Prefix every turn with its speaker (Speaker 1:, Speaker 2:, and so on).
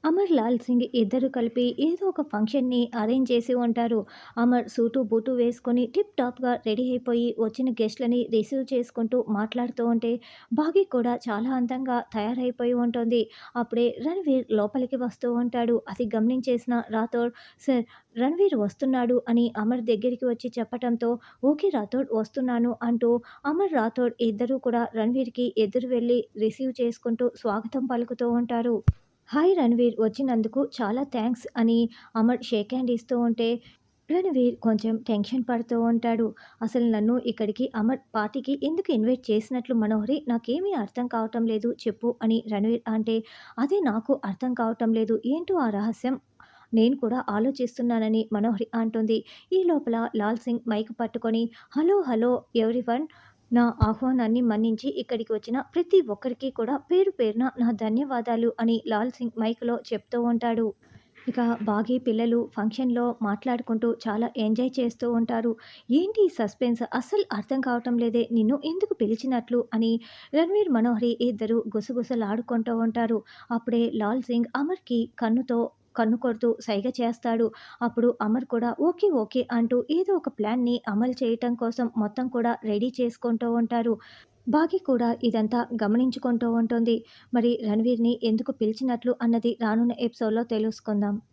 Speaker 1: అమర్, లాల్ సింగ్ ఇద్దరు కలిపి ఏదో ఒక ఫంక్షన్‌ని అరేంజ్ చేసి ఉంటారు. అమర్ సూటు, బూటు వేసుకొని టిప్ టాప్‌గా రెడీ అయిపోయి వచ్చిన గెస్ట్‌లని రిసీవ్ చేసుకుంటూ మాట్లాడుతూ ఉంటే, భాగి కూడా చాలా అందంగా తయారైపోయి ఉంటుంది. అప్పుడే రణ్వీర్ లోపలికి వస్తూ ఉంటాడు. అది గమనించేసిన రాథోడ్, "సార్, రణ్వీర్ వస్తున్నాడు" అని అమర్ దగ్గరికి వచ్చి చెప్పటంతో, "ఓకే రాథోడ్, వస్తున్నాను" అంటూ అమర్, రాథోడ్ ఇద్దరూ కూడా రణ్వీర్‌కి ఎదురు వెళ్లి రిసీవ్ చేసుకుంటూ స్వాగతం పలుకుతూ ఉంటారు. హాయ్ రణ్వీర్, వచ్చినందుకు చాలా థ్యాంక్స్ అని అమర్ షేక్ హ్యాండ్ ఇస్తూ ఉంటే, రణ్వీర్ కొంచెం టెన్షన్ పడుతూ ఉంటాడు. అసలు నన్ను ఇక్కడికి అమర్ పార్టీకి ఎందుకు ఇన్వైట్ చేసినట్లు మనోహరి, నాకేమీ అర్థం కావటం లేదు చెప్పు అని రణ్వీర్ అంటే, అదే నాకు అర్థం కావటం లేదు, ఏంటో ఆ రహస్యం, నేను కూడా ఆలోచిస్తున్నానని మనోహరి అంటుంది. ఈ లోపల లాల్ సింగ్ మైక్ పట్టుకొని, హలో హలో ఎవ్రీవన్, నా ఆహ్వానాన్ని మన్నించి ఇక్కడికి వచ్చిన ప్రతి ఒక్కరికి కూడా పేరు పేరున నా ధన్యవాదాలు అని లాల్ సింగ్ మైక్‌లో చెప్తూ ఉంటాడు. ఇక బాగీ పిల్లలు ఫంక్షన్‌లో మాట్లాడుకుంటూ చాలా ఎంజాయ్ చేస్తూ ఉంటారు. ఏంటి ఈ సస్పెన్స్, అస్సలు అర్థం కావటం లేదే, నిన్ను ఎందుకు పిలిచినట్లు అని రణ్వీర్, మనోహరి ఇద్దరు గుసగుసలాడుకుంటూ ఉంటారు. అప్పుడే లాల్ సింగ్ అమర్‌కి కన్ను కొడుతూ సైగ చేస్తాడు. అప్పుడు అమర్ కూడా ఓకే, ఓకే అంటూ ఏదో ఒక ప్లాన్‌ని అమలు చేయటం కోసం మొత్తం కూడా రెడీ చేసుకుంటూ ఉంటారు. బాగీ కూడా ఇదంతా గమనించుకుంటూ ఉంటుంది. మరి రణ్వీర్‌ని ఎందుకు పిలిచినట్లు అన్నది రానున్న ఎపిసోడ్‌లో తెలుసుకుందాం.